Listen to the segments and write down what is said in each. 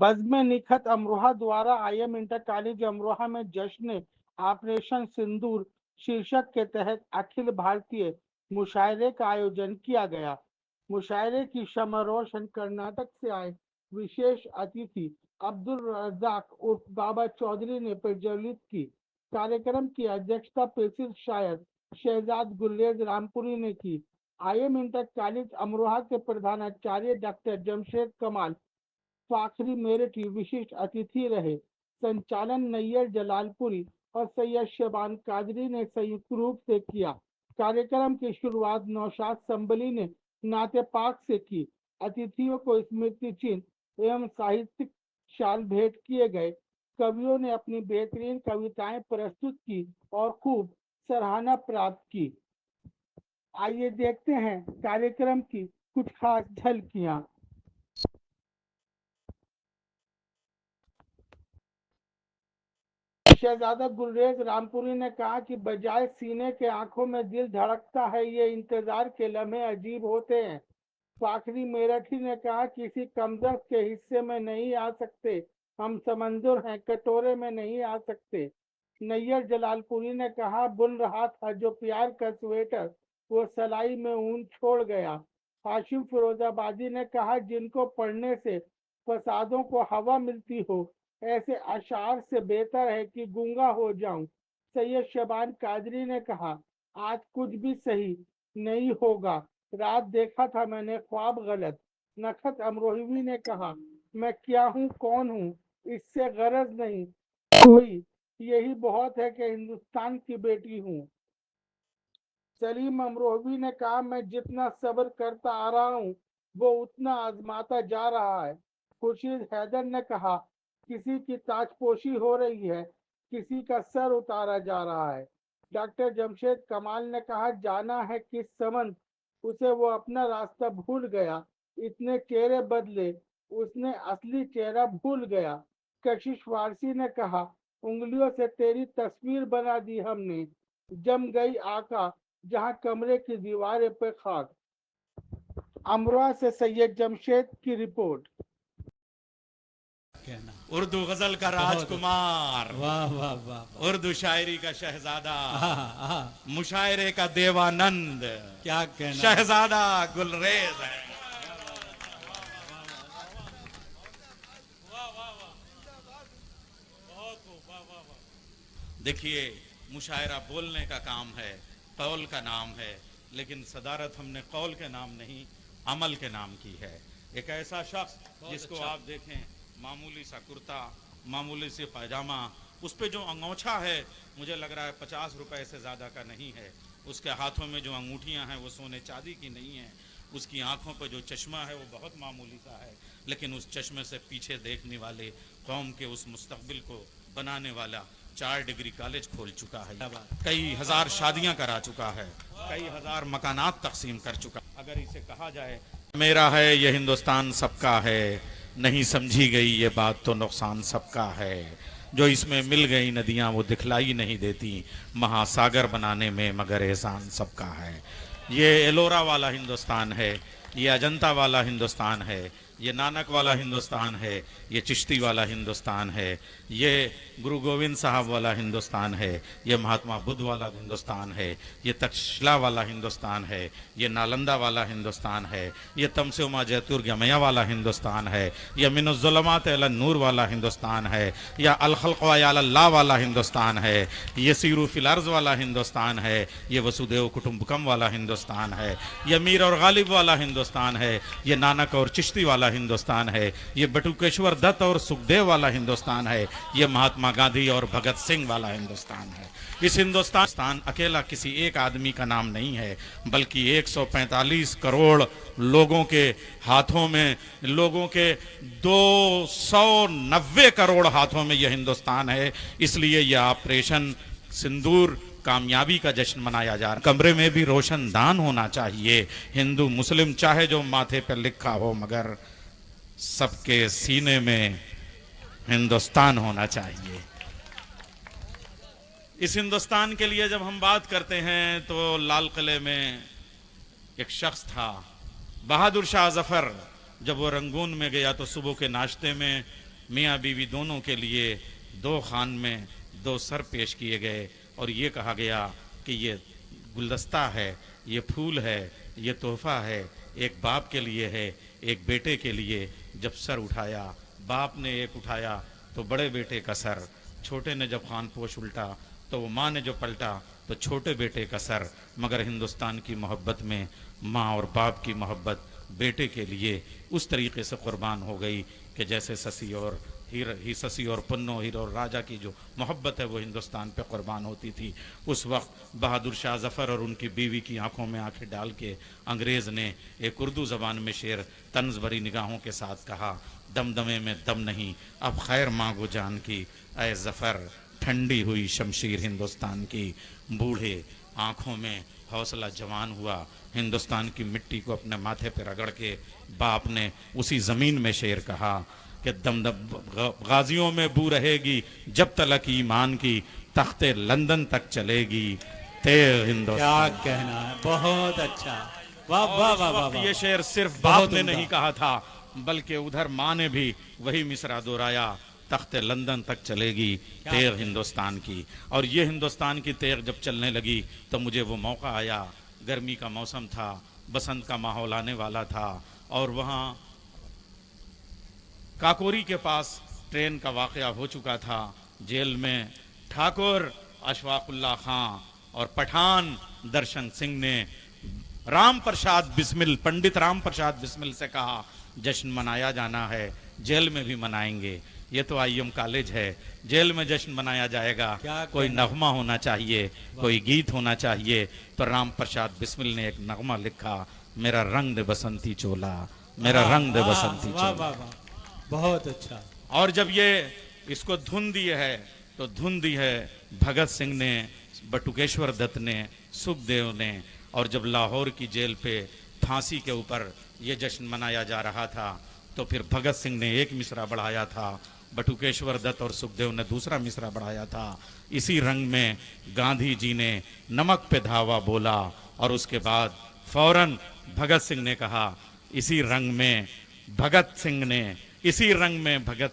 बज़्म निखत अमरोहा द्वारा IM inter college Amroha में जश्न ऑपरेशन सिंदूर शीर्षक के तहत अखिल भारतीय मुशायरे का आयोजन किया गया। मुशायरे की शमः रोशन कर्नाटक से आए विशेष अतिथि अब्दुल रज़ाक उर्फ बाबा चौधरी ने प्रज्वलित की। कार्यक्रम की अध्यक्षता प्रसिद्ध शायर शहजाद गुलरेज रामपुरी ने की। आईएम इंटर कॉलेज अमरोहा के प्रधानाचार्य डॉक्टर जमशेद कमाल फाखरी मेरठी विशिष्ट अतिथि रहे। संचालन नैयर जलालपुरी और सैयद शबान कादरी ने संयुक्त रूप से किया। कार्यक्रम की शुरुआत नौशाद संबली ने नाते पाक से की। अतिथियों को स्मृति चिन्ह एवं साहित्यिक शाल भेंट किए गए। कवियों ने अपनी बेहतरीन कविताएं प्रस्तुत की और खूब सराहना प्राप्त की। आइए देखते हैं कार्यक्रम की कुछ खास झलकियां। शहजादा गुलरेज रामपुरी ने कहा कि बजाय सीने के आंखों में दिल धड़कता है, ये इंतजार के लम्हे अजीब होते हैं। फाखरी मेरठी ने कहा किसी कमदर्द के हिस्से में नहीं आ सकते, हम समंदर हैं, कटोरे में नहीं आ सकते। नैयर जलालपुरी ने कहा बुन रहा था जो प्यार का स्वेटर, वो सलाई में ऊन छोड़ गया। हाशिम फिरोजाबादी ने कहा जिनको पढ़ने से फसादों को हवा मिलती हो, ऐसे अशार से बेहतर है कि गूंगा हो जाऊं। सैयद शबान कादरी ने कहा आज कुछ भी सही नहीं होगा, रात देखा था मैंने ख्वाब गलत। नखत अमरोही ने कहा मैं क्या हूँ कौन हूँ इससे गरज नहीं कोई, यही बहुत है कि हिंदुस्तान की बेटी हूँ। सलीम अमरोही ने कहा मैं जितना सब्र करता आ रहा हूँ वो उतना आजमाता जा रहा है। खुर्शीद हैदर ने कहा किसी की ताजपोशी हो रही है, किसी का सर उतारा जा रहा है। डॉक्टर जमशेद कमाल ने कहा जाना है किस समंद उसे वो अपना रास्ता भूल गया, इतने चेहरे बदले उसने असली चेहरा भूल गया। कशिश वारसी ने कहा उंगलियों से तेरी तस्वीर बना दी हमने, जम गई आका जहां कमरे की दीवारें पे खाक। अमरोहा से सैयद जमशेद की रिपोर्ट। कहना उर्दू गजल का राजकुमार, वाह वाह वाह, उर्दू शायरी का शहजादा, आहा, मुशायरे का देवानंद, क्या कहना। शहजादा गुलरेज है। देखिए, मुशायरा बोलने का काम है, कौल का नाम है, लेकिन सदारत हमने कौल के नाम नहीं अमल के नाम की है। एक ऐसा शख्स जिसको अच्छा। आप देखें मामूली सा कुर्ता, मामूली से पायजामा, उस पे जो अंगोछा है मुझे लग रहा है 50 रुपए से ज़्यादा का नहीं है। उसके हाथों में जो अंगूठियां हैं वो सोने चांदी की नहीं है। उसकी आंखों पर जो चश्मा है वो बहुत मामूली सा है, लेकिन उस चश्मे से पीछे देखने वाले कौम के उस मुस्तकबिल को बनाने वाला 4 डिग्री कॉलेज खोल चुका है, कई हजार शादियां करा चुका है, कई हजार मकानात तकसीम कर चुका। अगर इसे कहा जाए मेरा है ये हिंदुस्तान सबका है, नहीं समझी गई ये बात तो नुकसान सबका है। जो इसमें मिल गई नदियां वो दिखलाई नहीं देती, महासागर बनाने में मगर एहसान सबका है। ये एलोरा वाला हिंदुस्तान है, ये अजंता वाला हिंदुस्तान है, ये नानक वाला हिंदुस्तान है, ये चिश्ती वाला हिंदुस्तान है, ये गुरु गोविंद साहब वाला हिंदुस्तान है, ये महात्मा बुद्ध वाला हिंदुस्तान है, ये तक्षशिला वाला हिंदुस्तान है, ये नालंदा वाला हिंदुस्तान है, ये तमसे उमा जैतुर गमया वाला हिंदुस्तान है, ये मिनुज़्ज़ुलमात अला नूर वाला हिंदुस्तान है, या अल खल्क़ व अल्लाह वाला हिंदुस्तान है, ये सीरू फिल अर्ज़ वाला हिंदुस्तान है, ये वसुदेव कुटुंबकम वाला हिंदुस्तान है, ये मीर और गालिब वाला हिंदुस्तान है, ये नानक और चिश्ती वाला हिंदुस्तान है, ये बटुकेश्वर दत्त और सुखदेव वाला हिंदुस्तान है, ये महात्मा गांधी और भगत सिंह वाला हिंदुस्तान है। इस हिंदुस्तान अकेला किसी एक आदमी का नाम नहीं है, बल्कि 145 करोड़ लोगों के हाथों में, लोगों के 290 करोड़ हाथों में यह हिंदुस्तान है। इसलिए यह ऑपरेशन सिंदूर कामयाबी का जश्न मनाया जा रहा है। कमरे में भी रोशनदान होना चाहिए, हिंदू मुस्लिम चाहे जो माथे पर लिखा हो, मगर सबके सीने में हिंदुस्तान होना चाहिए। इस हिंदुस्तान के लिए जब हम बात करते हैं तो लाल किले में एक शख्स था, बहादुर शाह जफर। जब वो रंगून में गया तो सुबह के नाश्ते में मियाँ बीवी दोनों के लिए 2 खान में 2 सर पेश किए गए और ये कहा गया कि ये गुलदस्ता है, ये फूल है, ये तोहफा है, एक बाप के लिए है, एक बेटे के लिए। जब सर उठाया, बाप ने एक उठाया तो बड़े बेटे का सर, छोटे ने जब खानपोश उल्टा तो वो माँ ने जो पलटा तो छोटे बेटे का सर। मगर हिंदुस्तान की मोहब्बत में माँ और बाप की मोहब्बत बेटे के लिए उस तरीके से कुर्बान हो गई कि जैसे ससी और पुन्नो हीर और राजा की जो मोहब्बत है वो हिंदुस्तान पे कुर्बान होती थी। उस वक्त बहादुर शाह जफ़र और उनकी बीवी की आंखों में आंखें डाल के अंग्रेज़ ने एक उर्दू ज़बान में शेर तंज़ भरी निगाहों के साथ कहा, दमदमे में दम नहीं अब खैर मांगो जान की, ऐ जफ़र ठंडी हुई शमशीर हिंदुस्तान की। बूढ़े आंखों में हौसला जवान हुआ, हिंदुस्तान की मिट्टी को अपने माथे पर रगड़ के बाप ने उसी ज़मीन में शेर कहा कि गाजियों में बू रहेगी जब तलक ईमान की, तख्ते लंदन तक चलेगी तेग हिंदुस्तान। क्या कहना है, बहुत अच्छा, वाह वाह वाह वाह वाह। ये शेर सिर्फ बाप ने नहीं कहा था बल्कि उधर माँ ने भी वही मिसरा दोहराया, तख्ते लंदन तक चलेगी तेग हिंदुस्तान की। और ये हिंदुस्तान की तेग जब चलने लगी तो मुझे वो मौका आया, गर्मी का मौसम था, बसंत का माहौल आने वाला था और वहाँ काकोरी के पास ट्रेन का वाक़या हो चुका था। जेल में ठाकुर अशफाकुल्ला खां और पठान दर्शन सिंह ने पंडित राम प्रसाद बिस्मिल से कहा, जश्न मनाया जाना है, जेल में भी मनाएंगे। ये तो IM कॉलेज है, जेल में जश्न मनाया जाएगा, कोई नगमा होना चाहिए, कोई गीत होना चाहिए। तो राम प्रसाद बिस्मिल ने एक नगमा लिखा, मेरा रंग दे बसंती चोला, मेरा रंग दे बसंती चोला। बहुत अच्छा। और जब ये इसको धुन दी है तो धुन दी है भगत सिंह ने, बटुकेश्वर दत्त ने, सुखदेव ने। और जब लाहौर की जेल पे फांसी के ऊपर ये जश्न मनाया जा रहा था तो फिर भगत सिंह ने एक मिसरा बढ़ाया था, बटुकेश्वर दत्त और सुखदेव ने दूसरा मिसरा बढ़ाया था। इसी रंग में गांधी जी ने नमक पे धावा बोला और उसके बाद फौरन भगत सिंह ने कहा, इसी रंग में भगत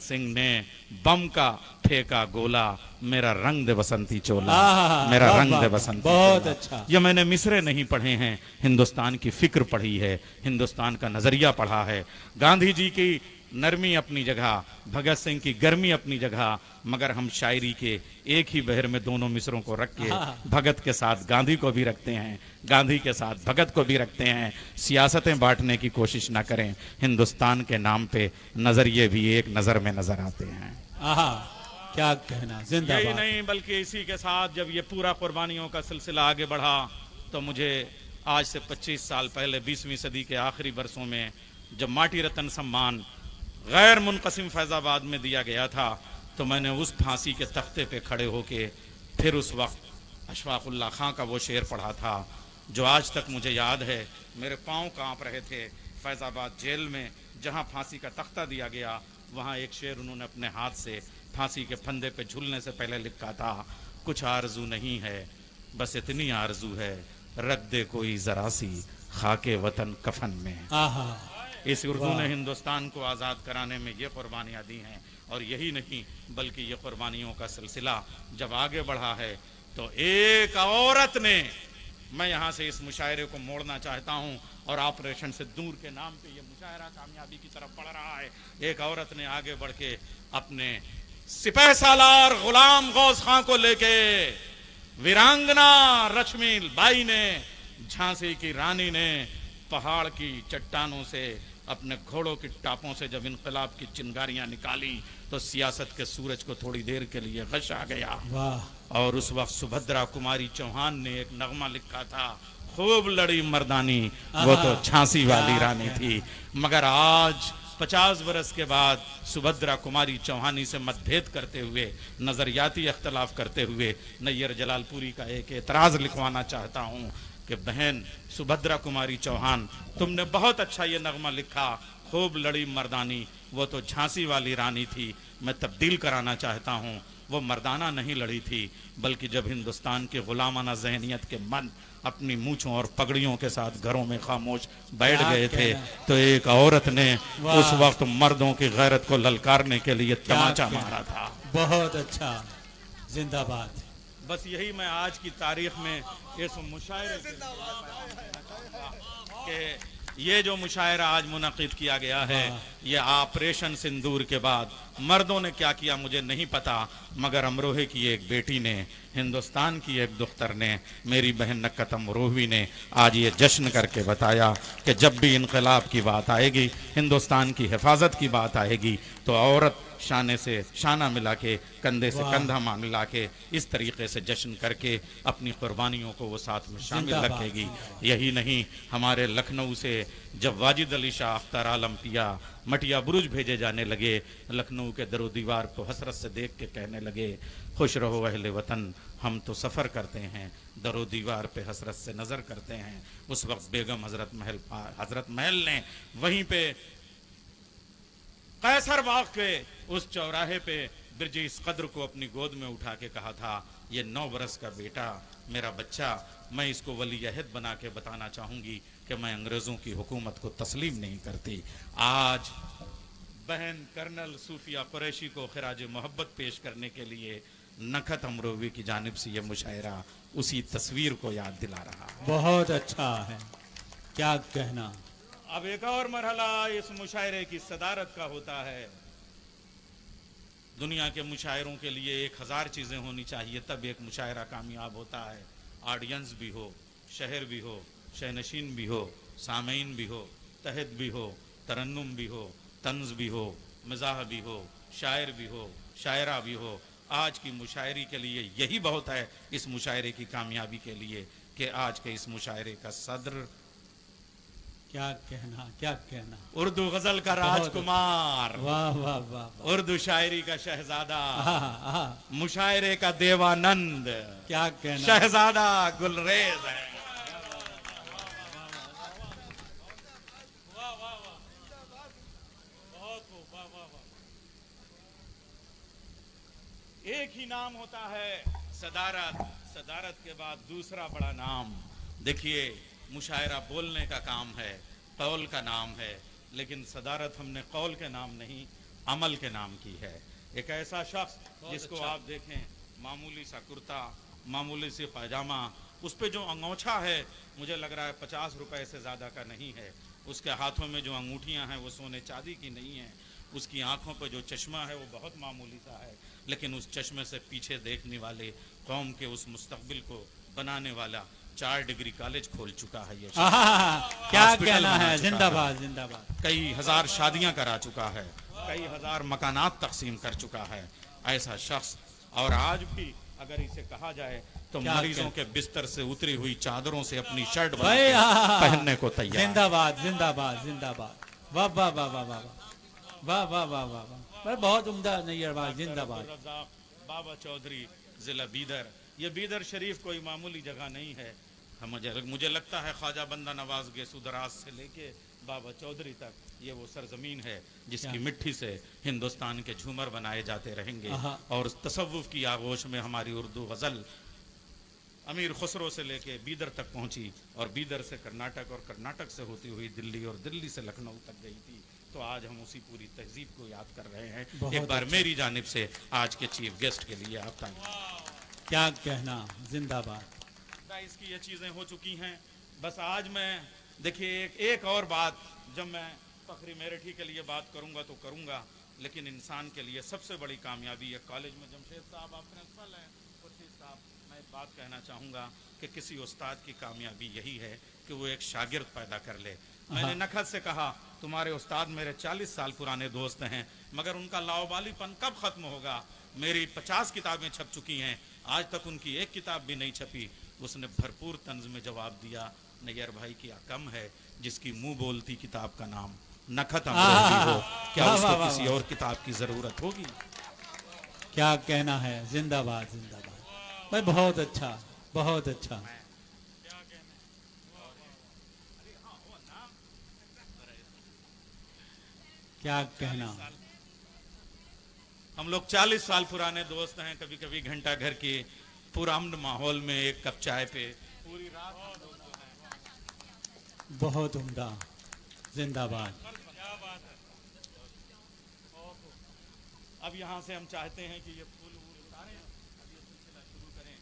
सिंह ने बम का फेंका गोला, मेरा रंग दे बसंती चोला, मेरा रंग दे बसंती। बहुत अच्छा। ये मैंने मिसरे नहीं पढ़े हैं, हिंदुस्तान की फिक्र पढ़ी है, हिंदुस्तान का नजरिया पढ़ा है। गांधी जी की नरमी अपनी जगह, भगत सिंह की गर्मी अपनी जगह, मगर हम शायरी के एक ही बहर में दोनों मिसरों को रख के भगत के साथ गांधी को भी रखते हैं, गांधी के साथ भगत को भी रखते हैं। सियासतें बांटने की कोशिश ना करें, हिंदुस्तान के नाम पे नजरिए भी एक नजर में नजर आते हैं। क्या कहना, जिंदाबाद। यही नहीं बल्कि इसी के साथ जब ये पूरा कुर्बानियों का सिलसिला आगे बढ़ा तो मुझे आज से 25 साल पहले 20वीं सदी के आखिरी बरसों में जब माटी रतन सम्मान गैर मुनक़सिम फैज़ाबाद में दिया गया था तो मैंने उस फांसी के तख्ते पे खड़े होके फिर उस वक्त अशफाकुल्ला खां का वो शेर पढ़ा था जो आज तक मुझे याद है। मेरे पाँव कांप रहे थे। फैज़ाबाद जेल में जहाँ फांसी का तख्ता दिया गया वहाँ एक शेर उन्होंने अपने हाथ से फांसी के फंदे पे झूलने से पहले लिखा था, कुछ आरजू नहीं है बस इतनी आरजू है, रख दे कोई जरा सी खाके वतन कफन में। इस उर्दू ने हिंदुस्तान को आज़ाद कराने में ये कुर्बानियाँ दी हैं। और यही नहीं बल्कि ये कुर्बानियों का सिलसिला जब आगे बढ़ा है तो एक औरत ने, मैं यहाँ से इस मुशायरे को मोड़ना चाहता हूँ और ऑपरेशन से दूर के नाम पे ये मुशायरा कामयाबी की तरफ बढ़ रहा है। एक औरत ने आगे बढ़ के अपने सिपह सालार गुलाम गौस खां को लेके वीरांगना लक्ष्मी बाई ने, झांसी की रानी ने पहाड़ की चट्टानों से अपने घोड़ों की टापों से जब इनकलाब की चिंगारियां निकाली तो सियासत के सूरज को थोड़ी देर के लिए गश आ गया। और उस वक्त सुभद्रा कुमारी चौहान ने एक नगमा लिखा था, खूब लड़ी मर्दानी वो तो झांसी वाली रानी थी। मगर आज 50 बरस के बाद सुभद्रा कुमारी चौहानी से मतभेद करते हुए, नजरियाती अख्तलाफ करते हुए नैयर जलालपुरी का एक एतराज लिखवाना चाहता हूँ कि बहन सुभद्रा कुमारी चौहान, तुमने बहुत अच्छा ये नगमा लिखा, खूब लड़ी मर्दानी वो तो झांसी वाली रानी थी। मैं तब्दील कराना चाहता हूँ, वो मर्दाना नहीं लड़ी थी बल्कि जब हिंदुस्तान के गुलामाना जहनियत के मन अपनी मूछों और पगड़ियों के साथ घरों में खामोश बैठ क्या गए थे, कहना। तो एक औरत ने वाह। उस वक्त मर्दों की गैरत को ललकारने के लिए क्या तमाचा कहना। मारा था। बहुत अच्छा, जिंदाबाद। बस यही मैं आज की तारीख में इस मुशायरे के ये जो मुशायरा आज मुनक़िद किया गया है, ये ऑपरेशन सिंदूर के बाद मर्दों ने क्या किया मुझे नहीं पता, मगर अमरोहे की एक बेटी ने, हिंदुस्तान की एक दुख्तर ने, मेरी बहन नक्कत अमरोही ने आज ये जश्न करके बताया कि जब भी इनकलाब की बात आएगी, हिंदुस्तान की हिफाजत की बात आएगी, तो औरत शाने से शाना मिला के, कंधे से कंधा मिला के, इस तरीके से जश्न करके अपनी कुर्बानियों को वो साथ में शामिल जिंदाबाद। रखेगी। यही नहीं, हमारे लखनऊ से जब वाजिद अली शाह अख्तर आलम पिया मटिया बुरुज भेजे जाने लगे, लखनऊ के दरो दीवार को हसरत से देख के कहने लगे, खुश रहो अहले वतन, हम तो सफ़र करते हैं, दरो दीवार पे हसरत से नज़र करते हैं। उस वक्त बेगम हजरत महल ने वहीं पे कैसर बाग के उस चौराहे पे बिरजिस कद्र को अपनी गोद में उठा के कहा था, ये 9 बरस का बेटा मेरा बच्चा, मैं इसको वली अहद बना के बताना चाहूँगी कि मैं अंग्रेज़ों की हुकूमत को तस्लीम नहीं करती। आज बहन कर्नल सूफिया कुरैशी को खिराज मोहब्बत पेश करने के लिए नखत अमरोवी की जानिब से यह मुशायरा उसी तस्वीर को याद दिला रहा है। बहुत अच्छा है, क्या कहना। अब एक और मरहला इस मुशायरे की सदारत का होता है। दुनिया के मुशायरों के लिए 1000 चीज़ें होनी चाहिए, तब एक मुशायरा कामयाब होता है। ऑडियंस भी हो, शहर भी हो, शहनशीन भी हो, सामीन भी हो, तहत भी हो, तरन्नुम भी हो, तंज भी हो, मज़ाह भी हो, शायर भी हो, शायरा भी हो। आज की मुशायरी के लिए यही बहुत है, इस मुशायरे की कामयाबी के लिए, कि आज के इस मुशायरे का सदर, क्या कहना, क्या कहना। उर्दू गजल का राजकुमार, वाह वाह वाह वाह। उर्दू शायरी का शहजादा, आहा, मुशायरे का देवानंद, क्या कहना। शहजादा गुलरेज है। एक ही नाम होता है सदारत, सदारत के बाद दूसरा बड़ा नाम। देखिए, मुशायरा बोलने का काम है, कौल का नाम है, लेकिन सदारत हमने कौल के नाम नहीं, अमल के नाम की है। एक ऐसा शख्स जिसको आप देखें, मामूली सा कुर्ता, मामूली सी पैजामा, उस पे जो अंगोछा है मुझे लग रहा है 50 रुपए से ज़्यादा का नहीं है। उसके हाथों में जो अंगूठियां हैं वो सोने चांदी की नहीं है। उसकी आंखों पर जो चश्मा है वो बहुत मामूली सा है, लेकिन उस चश्मे से पीछे देखने वाले कौम के उस मुस्तकबिल को बनाने वाला 4 डिग्री कॉलेज खोल चुका है ये शख्स। आहा, क्या हॉस्पिटल कहना बना है। चुका जिंदाबाद जिंदाबाद। कई हजार शादियां करा चुका है, कई हजार मकानात तकसीम कर चुका है ऐसा शख्स। और आज भी अगर इसे कहा जाए तो क्या मरीजों के बिस्तर से उतरी हुई चादरों से अपनी शर्ट बना भाई, के आहा, पहनने को तैयार। जिंदाबाद जिंदाबाद जिंदाबाद। वाह वाह वाह वाह वाह वाह वाह वाह वाह वाह। बहुत उम्दा नैयरबाज, जिंदाबाद। बाबा चौधरी, जिला बीदर। ये बीदर शरीफ कोई मामूली जगह नहीं है। मुझे लगता है ख्वाजा बंदा नवाज गेसुदराज से लेके बाबा चौधरी तक ये वो सरजमीन है जिसकी मिट्टी से हिंदुस्तान के झूमर बनाए जाते रहेंगे। और तसव्वुफ की आगोश में हमारी उर्दू गज़ल अमीर खुसरो से लेके बीदर तक पहुंची, और बीदर से कर्नाटक, और कर्नाटक से होती हुई दिल्ली, और दिल्ली से लखनऊ तक गई थी। तो आज हम उसी पूरी तहजीब को याद कर रहे हैं। एक बार मेरी जानिब से आज के चीफ गेस्ट के लिए आप तालियां। क्या कहना, जिंदाबाद। इसकी ये चीज़ें हो चुकी हैं। बस आज मैं देखिए एक और बात, जब मैं फखरी मेरठी के लिए बात करूंगा तो करूंगा, लेकिन इंसान के लिए सबसे बड़ी कामयाबी है। कॉलेज में जमशेद साहब आप प्रिंसिपल हैं, खुर्शीद साहब, मैं एक बात कहना चाहूँगा कि किसी उस्ताद की कामयाबी यही है कि वो एक शागिर्द पैदा कर ले। मैंने नखत से कहा, तुम्हारे उस्ताद मेरे 40 साल पुराने दोस्त हैं, मगर उनका लाओबालीपन कब ख़त्म होगा? मेरी 50 किताबें छप चुकी हैं, आज तक उनकी एक किताब भी नहीं छपी। उसने भरपूर तंज में जवाब दिया, नैयर भाई क्या कम है जिसकी मुंह बोलती किताब का नाम नखत अमरोही हो, क्या उसको किसी और किताब की ज़रूरत होगी? क्या कहना है, जिंदाबाद जिंदाबाद भाई। बहुत अच्छा, बहुत अच्छा। क्या कहना। हम लोग 40 साल पुराने दोस्त हैं, कभी कभी घंटा घर की पुरान माहौल में एक कप चाय पे पूरी रात हम लोग जो हैं। बहुत उम्दा, जिंदाबाद। क्या बात है। अब यहाँ से हम चाहते हैं कि ये फूल वूल उतारें, अब ये सिलसिला शुरू करें।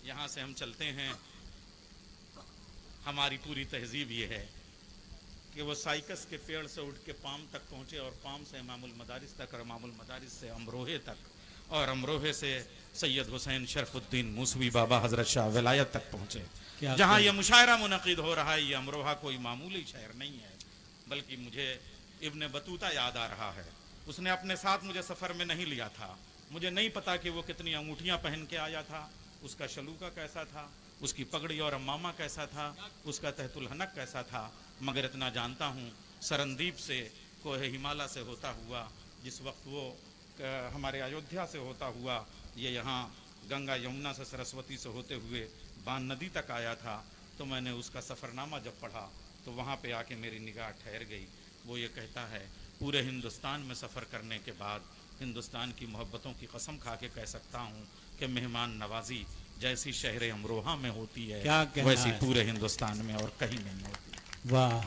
यहाँ से हम चलते हैं। हमारी पूरी तहजीब ये है कि वो साइकस के पेड़ से उठ के पाम तक पहुँचे और पाम से इमामुल मदारिस तक और इमामुल मदारिस से अमरोहे तक और अमरोहे से सैयद हुसैन शरफुद्दीन मूसवी बाबा हजरत शाह विलायत तक पहुँचे। जहाँ ये मुशायरा मुनक़िद हो रहा है, ये अमरोहा कोई मामूली शहर नहीं है, बल्कि मुझे इब्ने बतूता याद आ रहा है। उसने अपने साथ मुझे सफ़र में नहीं लिया था। मुझे नहीं पता कि वो कितनी अंगूठियाँ पहन के आया था, उसका शलूका कैसा था, उसकी पगड़ी और अम्मामा कैसा था, उसका तहतुल हनक कैसा था, मगर इतना जानता हूँ सरंदीप से कोहे हिमालय से होता हुआ, जिस वक्त वो हमारे अयोध्या से होता हुआ ये यहाँ गंगा यमुना से सरस्वती से होते हुए बान नदी तक आया था, तो मैंने उसका सफ़रनामा जब पढ़ा तो वहाँ पे आके मेरी निगाह ठहर गई। वो ये कहता है, पूरे हिंदुस्तान में सफ़र करने के बाद हिंदुस्तान की मोहब्बतों की कसम खा के कह सकता हूँ कि मेहमान नवाजी जैसी शहर अमरोहा में होती है, वैसी पूरे हिंदुस्तान में और कहीं नहीं होती। वाह।